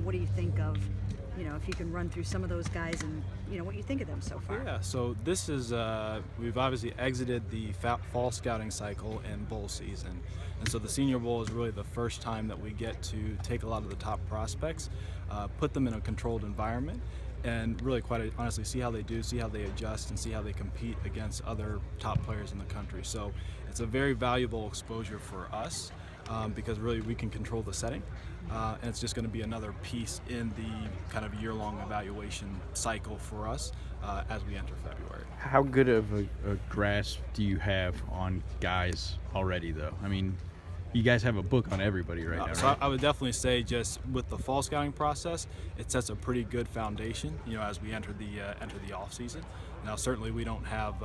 What do you think of, if you can run through some of those guys and, what you think of them so far? Yeah, so this is, we've obviously exited the fall scouting cycle and bowl season. And so the Senior Bowl is really the first time that we get to take a lot of the top prospects, put them in a controlled environment, and really quite honestly see how they do, see how they adjust, and see how they compete against other top players in the country. So it's a very valuable exposure for us because really we can control the setting. And it's just going to be another piece in the kind of year-long evaluation cycle for us as we enter February. How good of a grasp do you have on guys already, though? I mean, you guys have a book on everybody right now, So right? I would definitely say just with the fall scouting process, it sets a pretty good foundation, as we enter the off season. Now, certainly we don't have,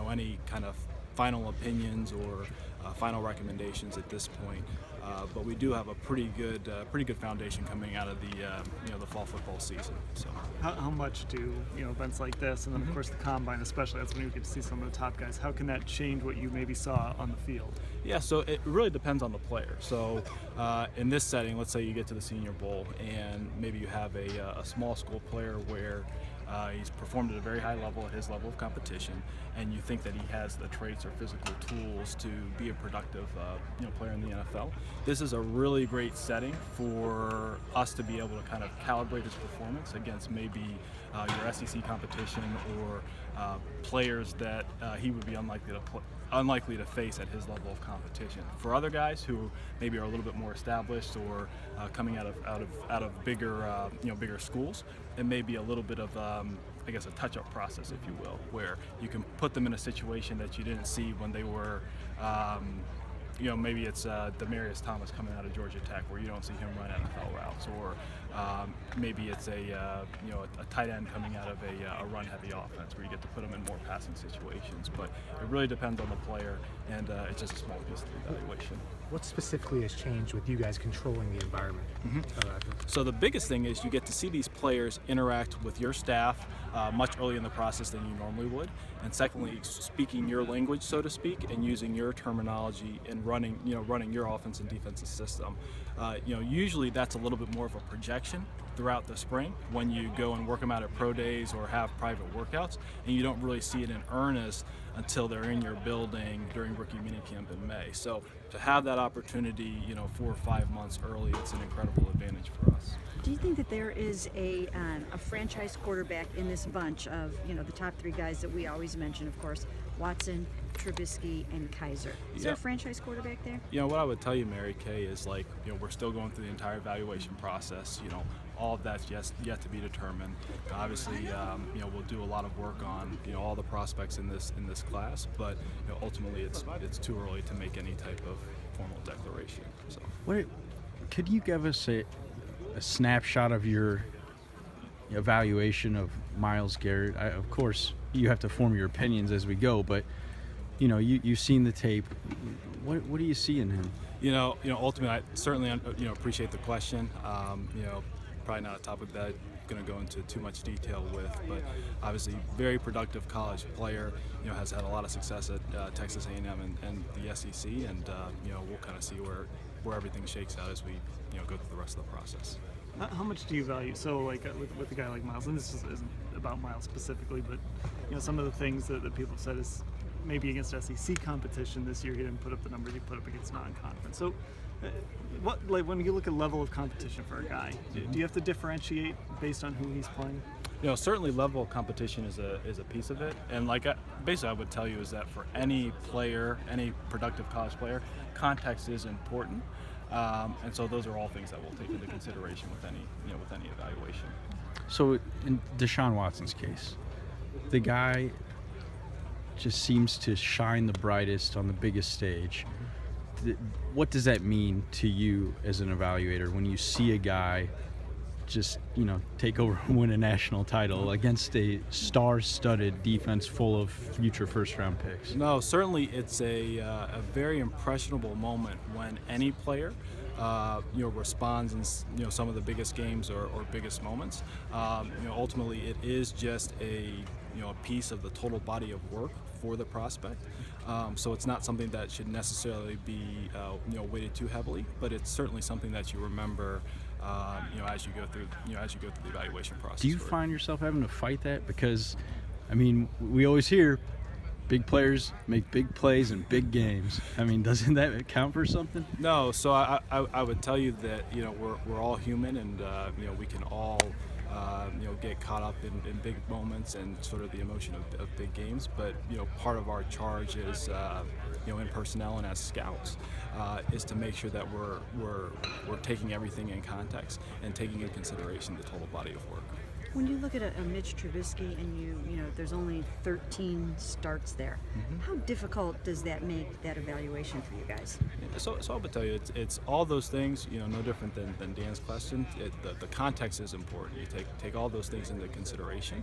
any kind of final opinions or final recommendations at this point. But we do have a pretty good foundation coming out of the fall football season. So, How much do events like this, and then of course the combine, especially, that's when you get to see some of the top guys. How can that change what you maybe saw on the field? yeah, so it really depends on the player. So in this setting, let's say you get to the Senior Bowl and maybe you have a small school player where he's performed at a very high level at his level of competition, and you think that he has the traits or physical tools to be a productive player in the NFL. This is a really great setting for us to be able to kind of calibrate his performance against maybe your SEC competition or players that he would be unlikely to face at his level of competition. For other guys who maybe are a little bit more established or coming out of bigger schools, it may be a little bit of I guess a touch-up process, if you will, where you can put them in a situation that you didn't see when they were maybe it's Demaryius Thomas coming out of Georgia Tech, where you don't see him run NFL routes, or maybe it's a tight end coming out of a run-heavy offense, where you get to put them in more passing situations. But it really depends on the player, and it's just a small piece of the evaluation. What specifically has changed with you guys controlling the environment? So the biggest thing is you get to see these players interact with your staff much earlier in the process than you normally would, and secondly, speaking your language, so to speak, and using your terminology in running your offense and defensive system. Usually that's a little bit more of a projection throughout the spring when you go and work them out at pro days or have private workouts, and you don't really see it in earnest until they're in your building during rookie minicamp in May. So to have that opportunity, 4 or 5 months early, it's an incredible advantage for us. Do you think that there is a franchise quarterback in this bunch of, the top three guys that we always mention, of course, Watson, Trubisky, and Kaiser? Is there a franchise quarterback there? What I would tell you, Mary Kay, is we're still going through the entire evaluation process. All of that's yet to be determined. Obviously, we'll do a lot of work on all the prospects in this class, but ultimately it's too early to make any type of formal declaration. So, Could you give us a snapshot of your evaluation of Myles Garrett? Of course, you have to form your opinions as we go, but you've seen the tape. What do you see in him? Ultimately, I certainly appreciate the question. Probably not a topic that I'm going to go into too much detail with, but obviously very productive college player. Has had a lot of success at Texas A&M and the SEC, and we'll kind of see where everything shakes out as we go through the rest of the process. How much do you value? So, like with a guy like Myles, and this isn't about Myles specifically, but some of the things that people have said is maybe against SEC competition this year, he didn't put up the numbers he put up against non-conference. So, when you look at level of competition for a guy, do you have to differentiate based on who he's playing? Certainly level of competition is a piece of it, and basically I would tell you is that for any player, any productive college player, context is important, and so those are all things that we'll take into consideration with any evaluation. So in Deshaun Watson's case, the guy just seems to shine the brightest on the biggest stage. What does that mean to you as an evaluator when you see a guy just take over and win a national title against a star-studded defense full of future first-round picks? No, certainly it's a very impressionable moment when any player responds in some of the biggest games or biggest moments. Ultimately, it is just a piece of the total body of work for the prospect. So it's not something that should necessarily be weighted too heavily, but it's certainly something that you remember as you go through the evaluation process. Do you find yourself having to fight that? Because, I mean, we always hear big players make big plays in big games. I mean, doesn't that count for something? No, so I would tell you that we're all human, and we can all get caught up in big moments and sort of the emotion of big games. But part of our charge is in personnel and as scouts is to make sure that we're taking everything in context and taking into consideration the total body of work. When you look at a Mitch Trubisky and there's only 13 starts there, how difficult does that make that evaluation for you guys? So I would tell you, it's all those things. No different than Dan's question. The context is important. You take all those things into consideration,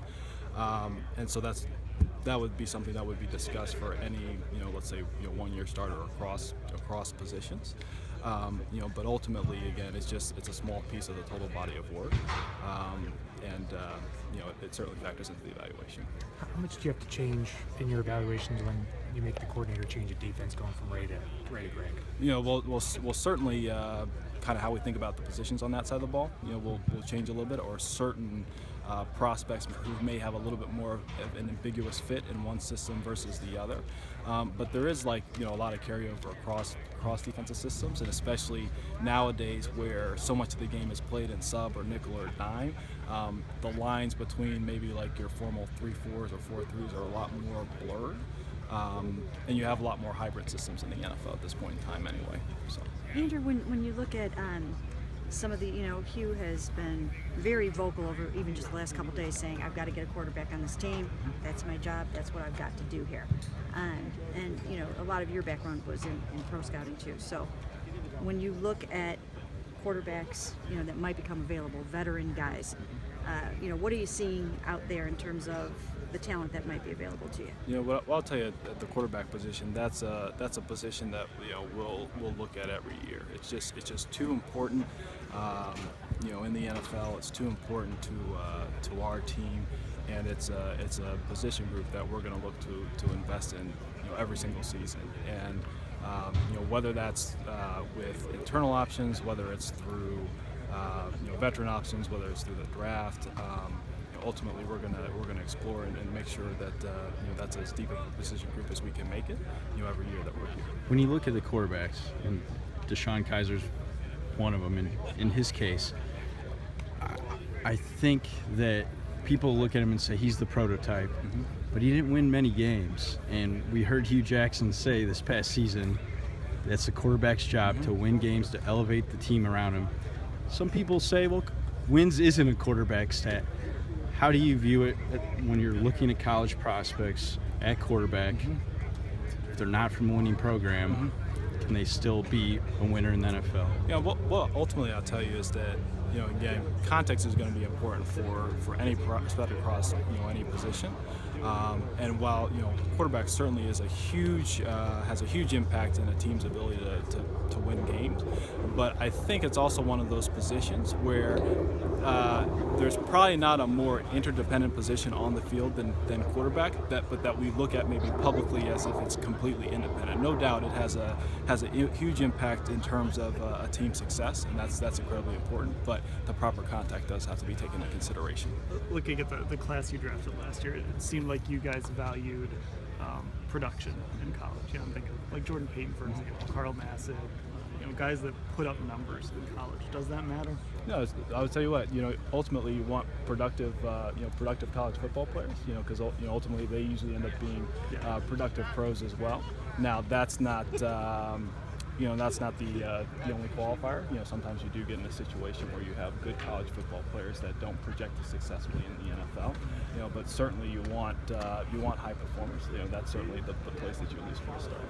and so that would be something that would be discussed for any let's say 1 year starter across positions. But ultimately, again, it's a small piece of the total body of work, and it certainly factors into the evaluation. How much do you have to change in your evaluations when you make the coordinator change a defense going from Ray to Greg? We'll certainly kind of how we think about the positions on that side of the ball. We'll change a little bit, or certain prospects who may have a little bit more of an ambiguous fit in one system versus the other. But there is a lot of carryover across defensive systems, and especially nowadays where so much of the game is played in sub or nickel or dime, the lines between maybe like your formal 3-4s or 4-3s are a lot more blurred. And you have a lot more hybrid systems in the NFL at this point in time anyway. So. Andrew, when you look at some of the, Hugh has been very vocal over even just the last couple days saying, I've got to get a quarterback on this team. That's my job. That's what I've got to do here. And a lot of your background was in pro scouting too. So when you look at quarterbacks, that might become available, veteran guys, what are you seeing out there in terms of the talent that might be available to you? What I'll tell you, at the quarterback position, that's a position that we'll look at every year. It's just too important. In the NFL, it's too important to our team, and it's a position group that we're going to look to invest in every single season. And whether that's with internal options, whether it's through veteran options, whether it's through the draft. Ultimately, we're gonna explore and make sure that that's as deep of a position group as we can make it. Every year that we're here. When you look at the quarterbacks, and DeShone Kizer's one of them, in his case, I think that people look at him and say he's the prototype, but he didn't win many games. And we heard Hugh Jackson say this past season that's the quarterback's job to win games, to elevate the team around him. Some people say, well, wins isn't a quarterback stat. How do you view it when you're looking at college prospects at quarterback? If they're not from a winning program, can they still be a winner in the NFL? Well, ultimately, I'll tell you is that again, context is going to be important for any prospect across any position. And while quarterback certainly is has a huge impact in a team's ability to win games, but I think it's also one of those positions where there's probably not a more interdependent position on the field than quarterback, but that we look at maybe publicly as if it's completely independent. No doubt it has a huge impact in terms of a team's success, and that's incredibly important. But the proper contact does have to be taken into consideration. Looking at the class you drafted last year, it seemed like you guys valued production in college. I'm thinking like Jordan Payton, for example, Carl Nassib, guys that put up numbers in college. Does that matter? No, I would tell you what. Ultimately, you want productive college football players. Because ultimately they usually end up being productive pros as well. Now that's not. That's not the only qualifier. Sometimes you do get in a situation where you have good college football players that don't project as successfully in the NFL. But certainly you want high performers. That's certainly the place that you at least want to start.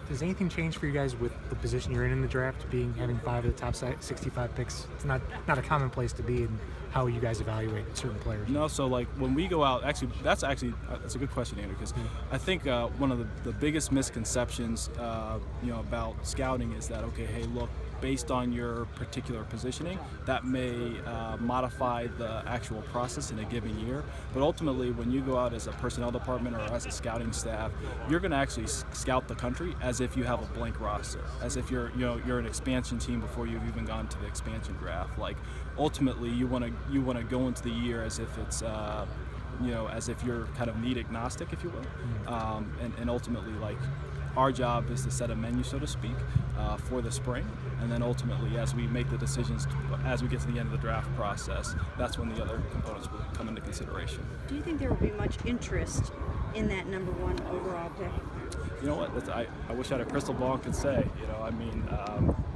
Does anything change for you guys with the position you're in the draft, having 5 of the top 65 picks? It's not a common place to be in how you guys evaluate certain players. No, so like when we go out, that's a good question, Andrew, because I think one of the biggest misconceptions about scouting is that, okay, hey, look, based on your particular positioning, that may modify the actual process in a given year. But ultimately, when you go out as a personnel department or as a scouting staff, you're going to actually scout the country as if you have a blank roster, as if you're an expansion team before you've even gone to the expansion draft. Like ultimately, you want to go into the year as if it's as if you're kind of need agnostic, if you will, and ultimately, like, our job is to set a menu, so to speak, for the spring, and then ultimately, as we make the decisions, as we get to the end of the draft process, that's when the other components will come into consideration. Do you think there will be much interest in that number 1 overall pick? You know what? I wish I had a crystal ball and could say.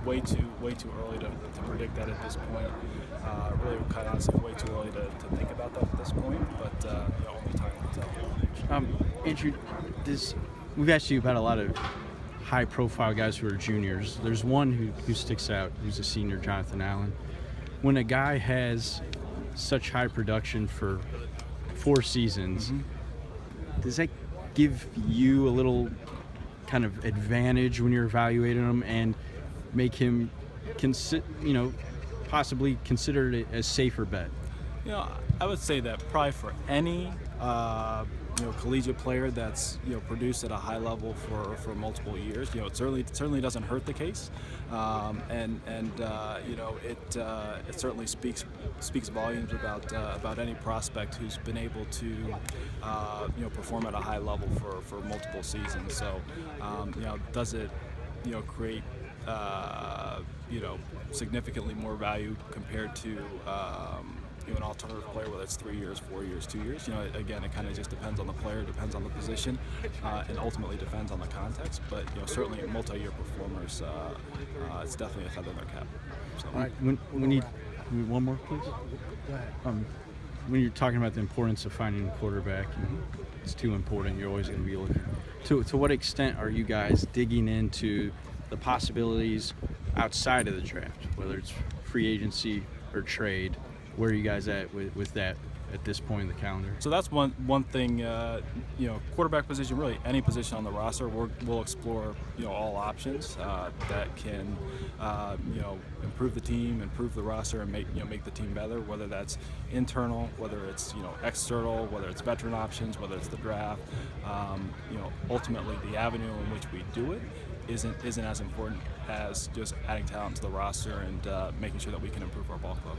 Way too early to predict that at this point. Really, kind of honestly, way too early to think about that at this point. But only time will tell. Andrew, we've asked you about a lot of high-profile guys who are juniors. There's one who sticks out, who's a senior, Jonathan Allen. When a guy has such high production for 4 seasons, does that give you a little kind of advantage when you're evaluating him and make him possibly considered a safer bet? I would say that probably for any collegiate player that's produced at a high level for multiple years, it certainly doesn't hurt the case, it certainly speaks volumes about any prospect who's been able to perform at a high level for multiple seasons. So does it create significantly more value compared to an alternative player, whether it's 3 years, 4 years, 2 years. Again, it kind of just depends on the player, depends on the position, and ultimately depends on the context. But certainly multi-year performers, it's definitely a feather in their cap. So. All right, one more, please. Go ahead. When you're talking about the importance of finding a quarterback, it's too important. You're always going to be looking. To what extent are you guys digging into the possibilities outside of the draft, whether it's free agency or trade? Where are you guys at with that at this point in the calendar? So that's one thing. Quarterback position, really any position on the roster, we'll explore all options that can improve the team, improve the roster, and make the team better. Whether that's internal, whether it's external, whether it's veteran options, whether it's the draft. Ultimately, the avenue in which we do it isn't as important as just adding talent to the roster and making sure that we can improve our ball club.